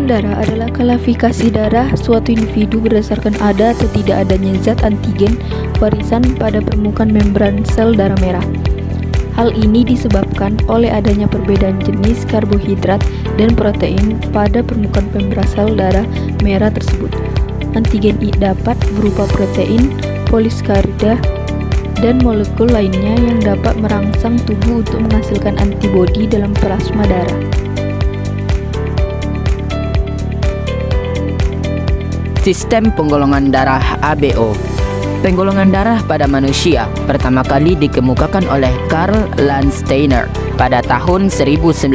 darah adalah klasifikasi darah suatu individu berdasarkan ada atau tidak adanya zat antigen warisan pada permukaan membran sel darah merah. Hal ini disebabkan oleh adanya perbedaan jenis karbohidrat dan protein pada permukaan membran sel darah merah tersebut. Antigen dapat berupa protein, polisacharida, dan molekul lainnya yang dapat merangsang tubuh untuk menghasilkan antibodi dalam plasma darah. Sistem penggolongan darah ABO. Penggolongan darah pada manusia pertama kali dikemukakan oleh Karl Landsteiner pada tahun 1900.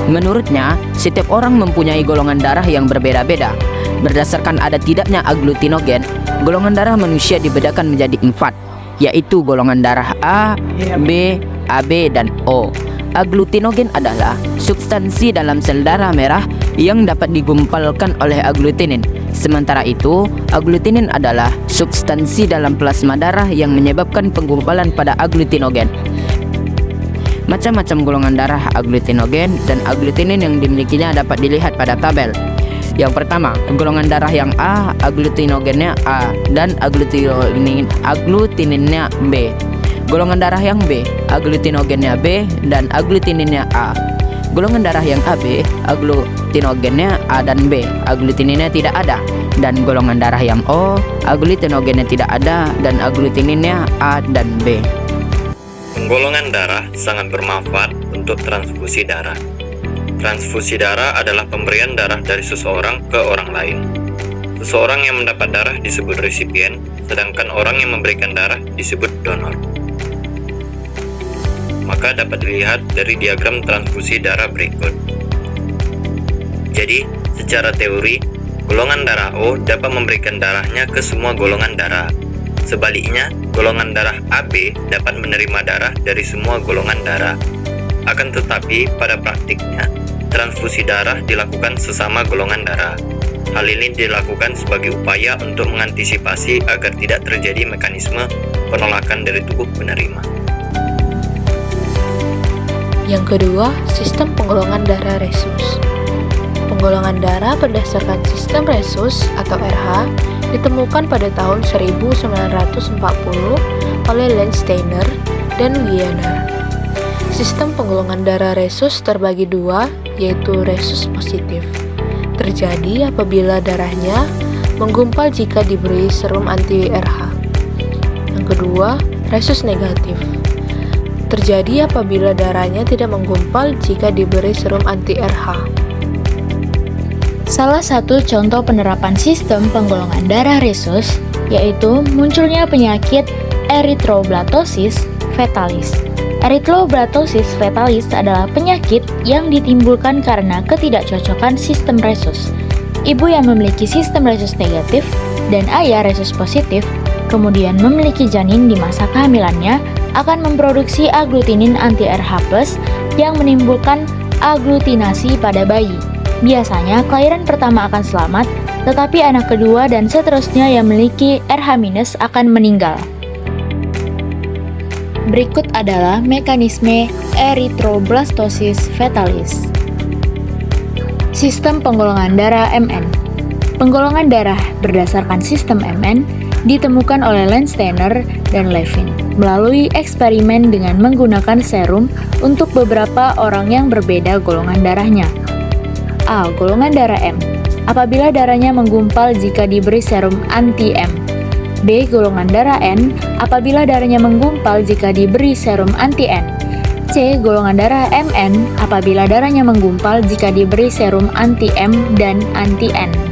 Menurutnya, setiap orang mempunyai golongan darah yang berbeda-beda. Berdasarkan ada tidaknya aglutinogen, golongan darah manusia dibedakan menjadi 4, yaitu golongan darah A, B, AB, dan O. Aglutinogen adalah substansi dalam sel darah merah yang dapat digumpalkan oleh aglutinin. Sementara itu, aglutinin adalah substansi dalam plasma darah yang menyebabkan penggumpalan pada aglutinogen. Macam-macam golongan darah aglutinogen dan aglutinin yang dimilikinya dapat dilihat pada tabel. Yang pertama, golongan darah yang A, aglutinogennya A dan aglutininnya B. Golongan darah yang B, aglutinogennya B dan aglutininnya A. Golongan darah yang AB, aglutinogennya A dan B, aglutininnya tidak ada. Dan golongan darah yang O, aglutinogennya tidak ada dan aglutininnya A dan B. Penggolongan darah sangat bermanfaat untuk transfusi darah. Transfusi darah adalah pemberian darah dari seseorang ke orang lain. Seseorang yang mendapat darah disebut resipien, sedangkan orang yang memberikan darah disebut donor. Maka dapat dilihat dari diagram transfusi darah berikut. Jadi, secara teori, golongan darah O dapat memberikan darahnya ke semua golongan darah. Sebaliknya, golongan darah AB dapat menerima darah dari semua golongan darah. Akan tetapi, pada praktiknya, transfusi darah dilakukan sesama golongan darah. Hal ini dilakukan sebagai upaya untuk mengantisipasi agar tidak terjadi mekanisme penolakan dari tubuh penerima. Yang kedua, sistem penggolongan darah resus. Penggolongan darah berdasarkan sistem resus atau RH ditemukan pada tahun 1940 oleh Landsteiner dan Wiener. Sistem penggolongan darah resus terbagi dua, yaitu resus positif. Terjadi apabila darahnya menggumpal jika diberi serum anti-RH. Yang kedua, resus negatif. Terjadi apabila darahnya tidak menggumpal jika diberi serum anti-RH. Salah satu contoh penerapan sistem penggolongan darah resus yaitu munculnya penyakit erythroblatosis fetalis. Erythroblatosis fetalis adalah penyakit yang ditimbulkan karena ketidakcocokan sistem resus. Ibu yang memiliki sistem resus negatif dan ayah resus positif kemudian memiliki janin di masa kehamilannya akan memproduksi aglutinin anti-RH+ yang menimbulkan aglutinasi pada bayi. Biasanya kelahiran pertama akan selamat, tetapi anak kedua dan seterusnya yang memiliki RH- akan meninggal. Berikut adalah mekanisme erythroblastosis fetalis. Sistem penggolongan darah MN. Penggolongan darah berdasarkan sistem MN ditemukan oleh Landsteiner dan Levin melalui eksperimen dengan menggunakan serum untuk beberapa orang yang berbeda golongan darahnya. A. Golongan darah M. Apabila darahnya menggumpal jika diberi serum anti-M. B. Golongan darah N. Apabila darahnya menggumpal jika diberi serum anti-N. C. Golongan darah MN. Apabila darahnya menggumpal jika diberi serum anti-M dan anti-N.